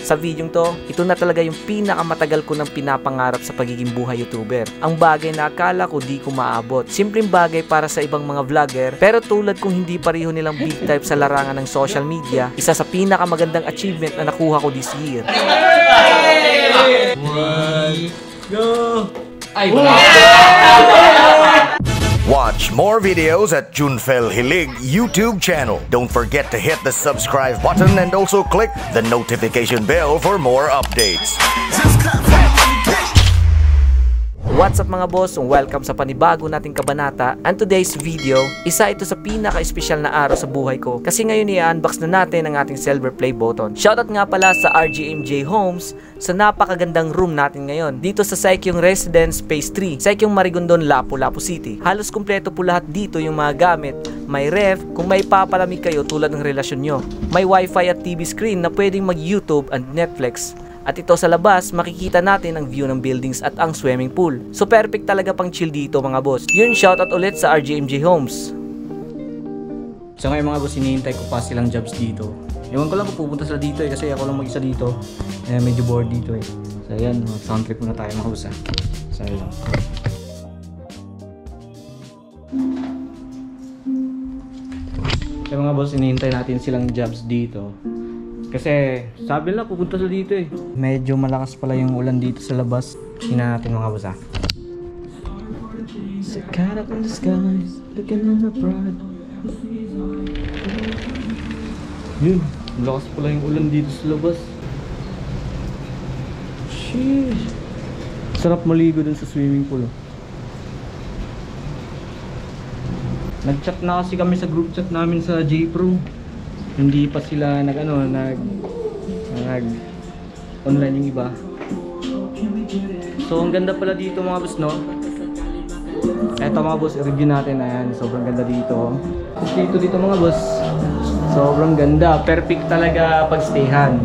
Sa videong to, ito na talaga yung pinakamatagal ko nang pinapangarap sa pagiging buhay YouTuber. Ang bagay na akala ko di ko maabot. Simpleng bagay para sa ibang mga vlogger, pero tulad kung hindi pareho nilang big type sa larangan ng social media, isa sa pinakamagandang achievement na nakuha ko this year. Go! Watch more videos at Junfel Hilig YouTube channel. Don't forget to hit the subscribe button and also click the notification bell for more updates. What's up mga boss? Welcome sa panibago nating kabanata. And today's video, isa ito sa pinaka-espesyal na araw sa buhay ko kasi ngayon i-unbox na natin ang ating silver play button. Shoutout nga pala sa RGMJ Homes sa napakagandang room natin ngayon dito sa Saikyong Residence Phase 3, Saikyong Marigondon, Lapu-Lapu City. Halos kumpleto po lahat dito yung mga gamit. May ref kung may papalamig kayo tulad ng relasyon nyo. May wifi at TV screen na pwedeng mag-YouTube and Netflix. At ito sa labas, makikita natin ang view ng buildings at ang swimming pool. So perfect talaga pang chill dito mga boss. Yun, shoutout ulit sa RGMJ Homes. So ngayon mga boss, hinihintay ko pa silang jobs dito. Ewan ko lang kung pupunta sila dito kasi ako lang mag-isa dito. Medyo bored dito So ayan, mag-sound trip muna tayo mga boss So ayan. So mga boss, hinihintay natin silang jobs dito. Kasi sabi nila pupunta sila dito Medyo malakas pala yung ulan dito sa labas. Tingnan natin mga boss So caught up in the skies, looking on the bright. Yun, malakas pala yung ulan dito sa labas. Sheesh. Sarap maligo dun sa swimming pool. Nag-chat na kasi kami sa group chat namin sa J-Pro. Hindi pa sila nag online yung iba. So ang ganda pala dito mga boss, no? Eto mga boss, i-review natin. Ayan, sobrang ganda dito. Dito mga boss, sobrang ganda. Perfect talaga pag stayhan.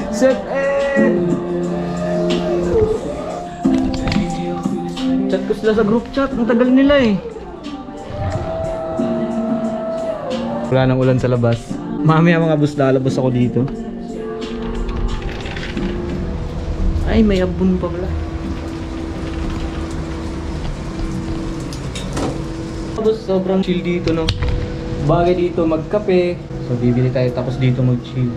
Set chat ko sila sa group chat, ang tagal nila Wala nang ulan sa labas. Mamaya mga boss, lalabas ako dito. Ay, may abon pa pala. Boss, sobrang chill dito, no? Bagay dito magkape. So bibili tayo tapos dito mag-chill.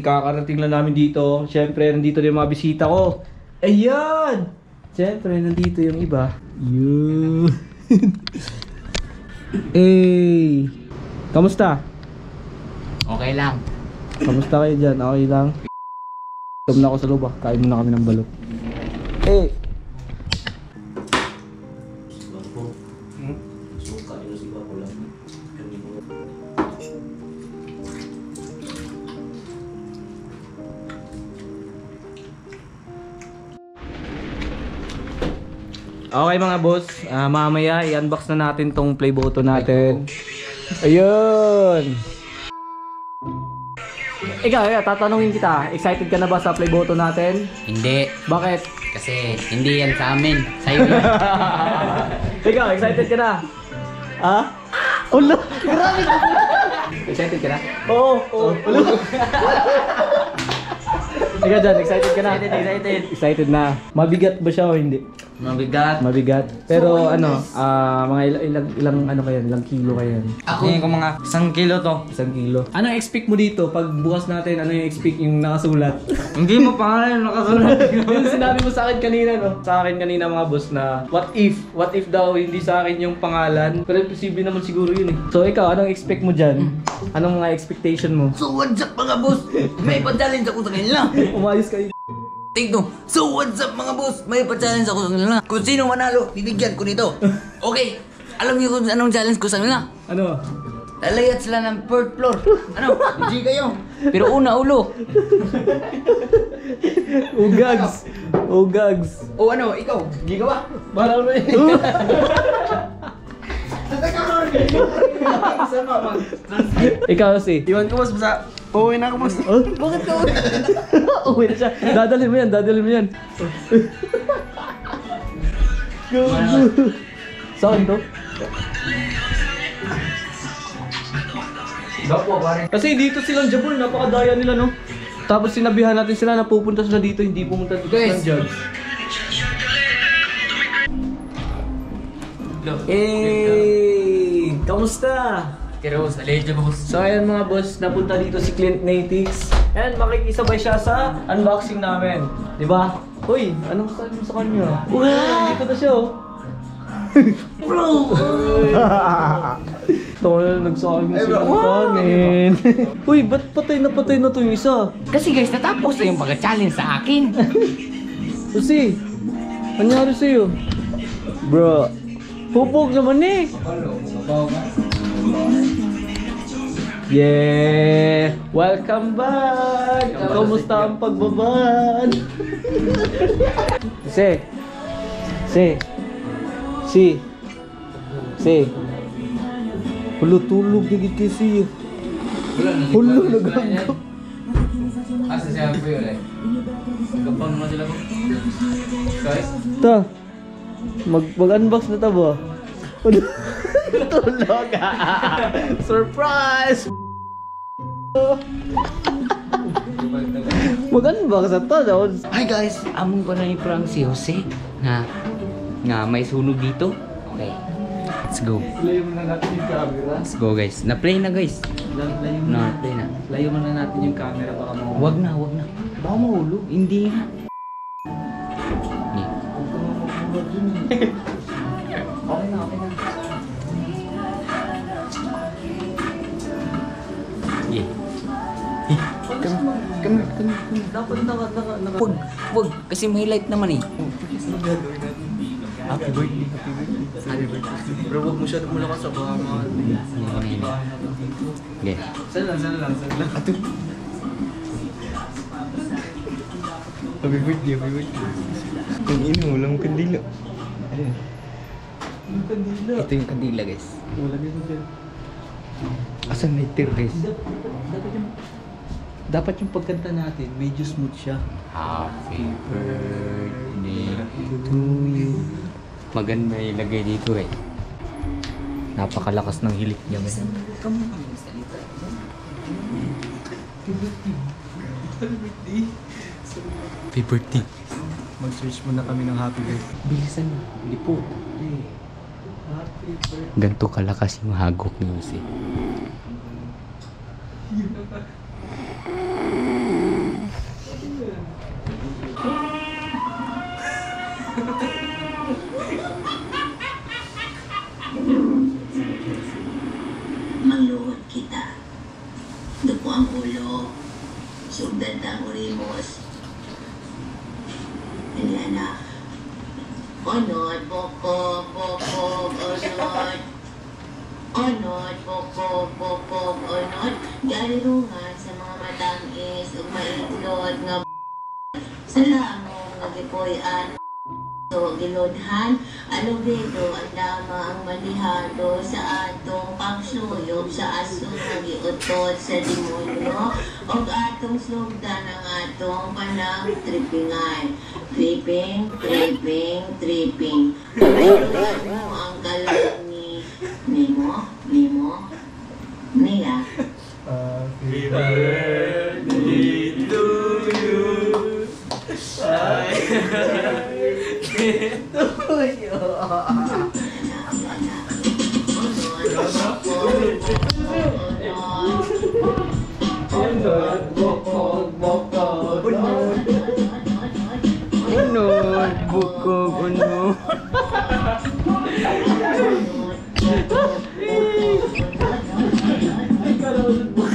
Kakarating lang namin dito. Siyempre, nandito yung mga bisita ko. Ayan! Siyempre, nandito yung iba. Yun! Kamusta? Okay lang. Kamusta kayo dyan? Okay lang? Tum na ako sa loob Kain muna kami ng balot. Okay mga boss, mamaya i-unbox na natin tong play button natin. Ayun! Ikaw, tatanungin kita, excited ka na ba sa play button natin? Hindi. Bakit? Kasi hindi yan sa amin. Sa'yo yan. Ikaw, excited ka na? Ha? Ulo! Grabe! Excited ka na? Oo! Ulo! Ikaw dyan, excited ka na? Excited na. Mabigat ba siya o hindi? Mabigat. Pero so, mga ilang kilo kayo? Ako ko mga 1 kilo to. 1 kilo. Ano expect mo dito? Pag bukas natin, ano yung expect yung nakasulat? Hindi mo pangalan yung nakasulat. Yung sinabi mo sa akin kanina, no? Sa akin kanina mga boss na, what if daw hindi sa akin yung pangalan? Pero posible naman siguro yun So ikaw, anong expect mo dyan? Anong mga expectation mo? So what's up mga boss? May pa-challenge ako sa kanila. Umayos kayo. Tigno. So what's up mga boss? May pa-challenge ako sa kanila. Kung sino manalo, bibigyan ko nito. Okay. Alam niyo kung anong challenge ko sa kanila? Ano? Lalayat sila ng 4th floor. Ano? Hindi kayo. Pero una, ulo. Ugags. Ugags. O ano, ikaw? Gigawa? Parang rin. Ikaw si. Iwan ko mas basta. Uuwi na ako mas. Bakit ka? Uwi na siya. Dadalhin mo yan, dadalhin mo yan. Go, go. Saan to? Kasi dito silang Jabul, napakadaya nila, no? Tapos sinabihan natin sila na pupunta sila dito, hindi pumunta dito Guys. ng Jobs. Hey! Kamusta? Pero sa legend mo. So ayan mga boss, napunta dito si Clint Natix. And makikisabay siya sa unboxing namin. Di ba? Uy, anong sabi mo sa kanya? Wow! Dito na siya, oh. Bro! Ito na, nagsabi mo sila ng pangin. Uy, ba't patay na to yung isa? Kasi guys, natapos na yung pag-challenge sa akin. Susi, nangyari sa'yo? Bro, pupog naman eh. Yeah! Welcome back! Kamusta ang pagbabad? Si. Hulo, tulog na kasi. Hulo, nagagap. Asa siya po yun eh. Gapang naman sila ko. Guys? Ta, mag-unbox na ta ba? Tulog surprise! Mag-unbox na ta daw. Hi guys! Among ko na i-prank si Jose na may sunog dito. Okay. Let's go. Play mo na natin yung camera. Let's go guys. Na-play na guys. Na-play na. Layo mo na natin yung camera baka mo. Wag na. Baka mahulog. Hindi nga. Okay na. Yeah. Come. Dapat naka. Wag. Kasi may light naman eh. Happy birthday. Bro, wag mo siya malakas sa baka mga. Okay. Saan lang. Ato. Happy birthday. Ang ino, walang kandila. Ayun. Yung kandila. Ito yung kandila guys. Wala dito dyan. Asan may tir guys? Dapat yung pagkanta natin, medyo smooth siya. Happy birthday to you. Maganda ilagay dito eh. Napakalakas ng hilik niya guys. Happy birthday. Mag-search muna kami ng happy birthday. Bilisan mo. Hindi po. Happy birthday. Ganto kalakas yung hagok ni Jose. Mangluhod kita. Dupo ang ulo. Sugdan ang urimos. Ayan. Onod, bokog, onod. Onod, bokog, onod. Galirungan sa mga matangis ug maitlod nga sa lamong nagipuy-an. So, gilodhan, alubedo ang dama ang manihado sa atong pagsuyog sa aso nga giutot sa demonyo o atong sugdan ang atong panang tripingan. Tripping. Pagkaluan mo ang kalang ni Mimo. Mia. Happy birthday to you.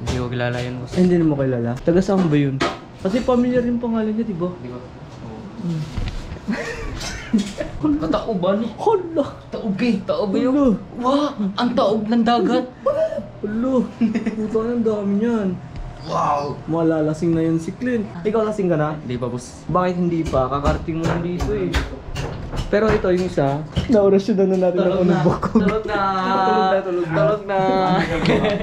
Hindi ko kilala yun boss. Hindi mo kilala. Taga saan ba yun? Kasi familiar yung pangalan niya, di ba? Di ba? Katauban. Hala! Taog eh. Taog yun. Wow! Ang taog ng dagat. Hala! Puta na, ang dami niyan. Wow! Malalasing na yun si Clint. Ikaw lasing ka na? Hindi pa, boss. Bakit hindi pa? Kakarating mo lang dito eh. Pero ito yung isa, naorasyon na natin ako ng bako. Tulog na! Tulog na.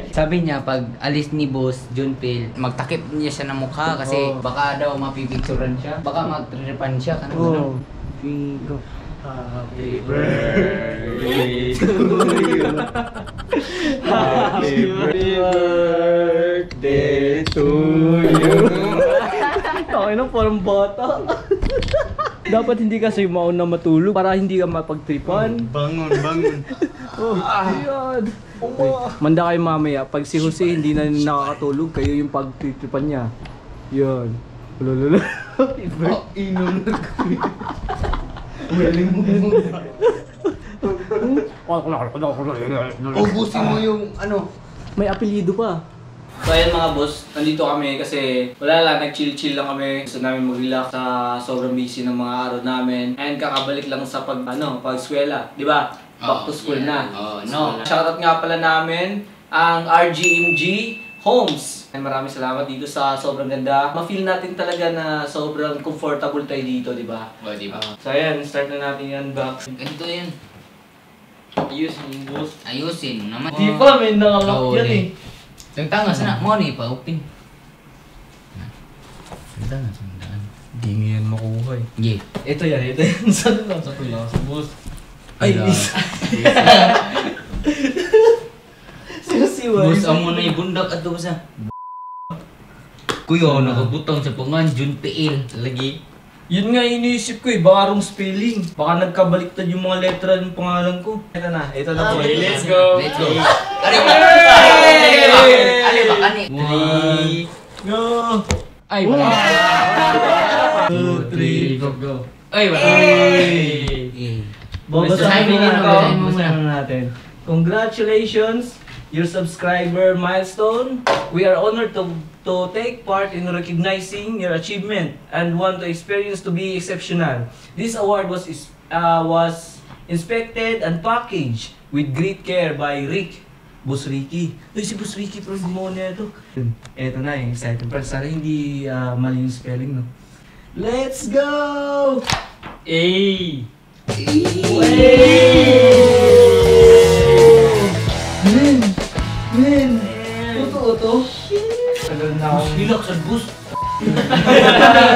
Sabi niya, pag alis ni Boss Junpil, magtakip niya siya ng mukha kasi baka daw mapipicturan siya. Baka magtripan siya. Oo. Bingo. Happy birthday to you. Happy birthday to you. Takay na, parang bata. Dapat hindi kasi mauna matulog para hindi ka mapagtripan. Bangon. Oh, yan. Manda kayo mamaya, pag si Jose hindi na nakakatulog, kayo yung pagtripan niya. Yan. Lulula. Inom na Ubusin mo yung ano. May apelyido pa. So ayan mga boss, nandito kami kasi wala lang, nag-chill-chill lang kami. Gusto namin mag-relax sa sobrang busy ng mga araw namin. And kakabalik lang sa pag-eskwela, di ba? Back to school na. No. Shoutout nga pala namin ang RGMG Homes. And maraming salamat dito sa sobrang ganda. Ma-feel natin talaga na sobrang comfortable tayo dito, di ba? O, di ba? So ayan, start na natin yan box. Ganito yun. Ayusin yung boss. Ayusin mo naman. Di pa, may nangalak Oo, yan eh. Tangtanga sana mo ni pa-open. Tangtanga sandaan. Hindi nga yan makuha eh. Yeah. Ito yan. Saan lang? Sa pula sa boss. Ay, Sinusiwa. Boss, amo na yung bundak at sa. Kuya, nakabutang sa pangan, Junpil. Lagi. Yun nga iniisip ko eh, baka wrong spelling. Baka nagkabaliktad yung mga letra ng pangalan ko. Ito na po. Let's go. Let's go. Ali ba? Ali ba? Ani? 3, go! Ay, wala. 2, 3, go. Ay, wala. Babasahin mo muna. natin. Congratulations, your subscriber milestone. We are honored to take part in recognizing your achievement and want to experience to be exceptional. This award was inspected and packaged with great care by Rick. Boss Ricky. Uy, si Boss Ricky pero gumawa na ito. Eto na yung excited. Pero sana hindi mali yung spelling, no? Let's go! Ay! Men! Totoo to? Tagal na akong... Hilak sa bus.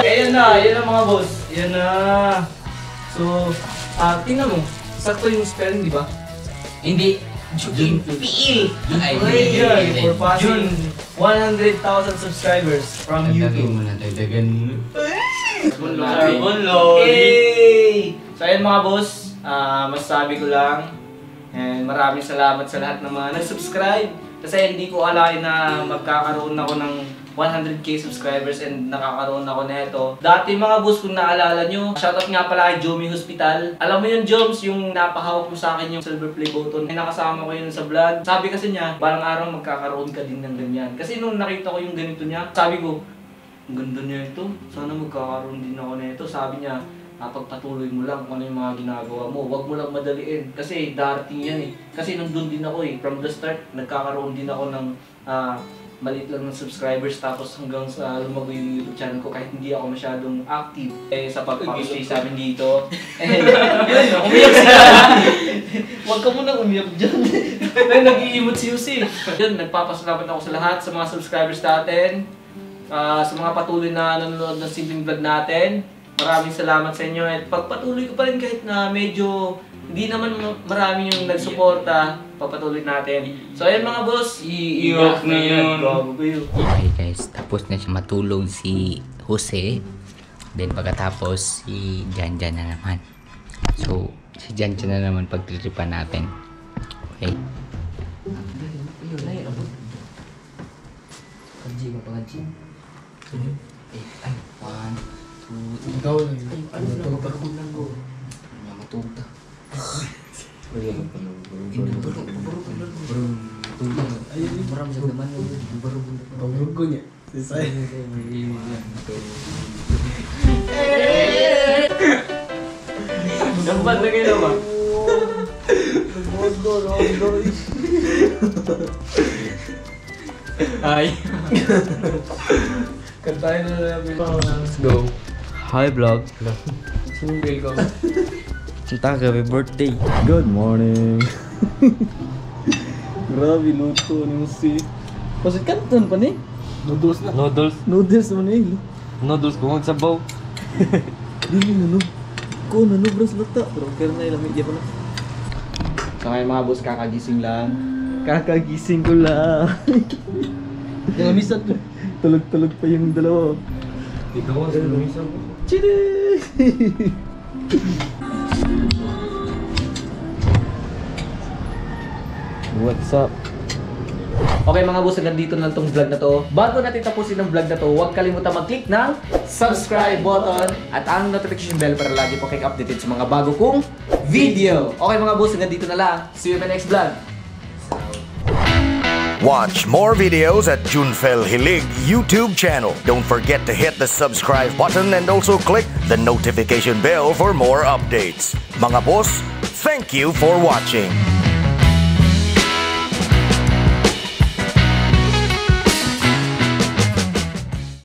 Ayan na mga boss. Ayan na. So, tingnan mo. Sakto yung spelling, di ba? Hindi. Junpil. Ay, Ay, for passing 100,000 subscribers from YouTube. Dagdagan mo. Hey! So ayun mga boss, masasabi ko lang, and maraming salamat sa lahat ng mga nag-subscribe. Kasi hindi ko alain na magkakaroon ako ng 100k subscribers and nakakaroon ako nito. Dati mga boss, kung naalala nyo, shoutout nga pala kay Jomi Hospital. Alam mo yun, Joms, yung napahawak mo sa akin yung silver play button. Ay, nakasama ko yun sa vlog. Sabi kasi niya, balang araw magkakaroon ka din ng ganyan. Kasi nung nakita ko yung ganito niya, sabi ko, ang ganda niya ito. Sana magkakaroon din ako nito. Sabi niya, pagpatuloy mo lang kung ano yung mga ginagawa mo. Huwag mo lang madaliin. Kasi darating yan eh. Kasi nandun din ako eh. From the start, nagkakaroon din ako ng maliit lang ng subscribers. Tapos hanggang sa lumago yung YouTube channel ko kahit hindi ako masyadong active. Eh, sa pagpapastay sa amin dito. And yun, umiyak siya. Huwag ka munang umiyak dyan. Nag-i-emote si Yusi. Yun, nagpapasalamat ako sa lahat, sa mga subscribers natin. Sa mga patuloy na nanonood ng simpleng vlog natin. Maraming salamat sa inyo at pagpatuloy ko pa rin kahit na medyo hindi naman marami yung nagsuporta, pagpatuloy natin. So ayan mga boss, iiyak na yun. Okay guys, tapos na siya matulog si Jose. Then pagkatapos si Janjan na naman. So si Janjan na naman pagtiripan natin. Okay. Ay, 1, 2, Ikaw lang yun. ano to? Barunan ko. Ano matulog ta? Marami sa daman yun. Pagod ko niya. Sisay. Dapat na kayo ba? Ay. Kantahin na namin. Let's go. Hi vlog. Single ko. Punta ka, happy birthday. Good morning. Grabe, luto ni si. Pasit kanton pa ni? Noodles na. Noodles. Noodles mo na Noodles kung magsabaw. Dili na no. Ko na no bros lata. Pero kaya na ilamig di pa na. So ngayon mga boss, kakagising lang. Kakagising ko lang. Yung misa to. Tulog-tulog pa yung dalawa. Ikaw ang sinumisa ko. Chide! What's up? Okay mga boss, hanggang dito na lang tong vlog na to. Bago natin tapusin ang vlog na to, huwag kalimutan mag-click ng subscribe button at ang notification bell para lagi po kayo updated sa mga bago kong video. Okay mga boss, hanggang dito na lang. See you in my next vlog. Watch more videos at Junfel Hilig YouTube channel. Don't forget to hit the subscribe button and also click the notification bell for more updates. Mga boss, thank you for watching.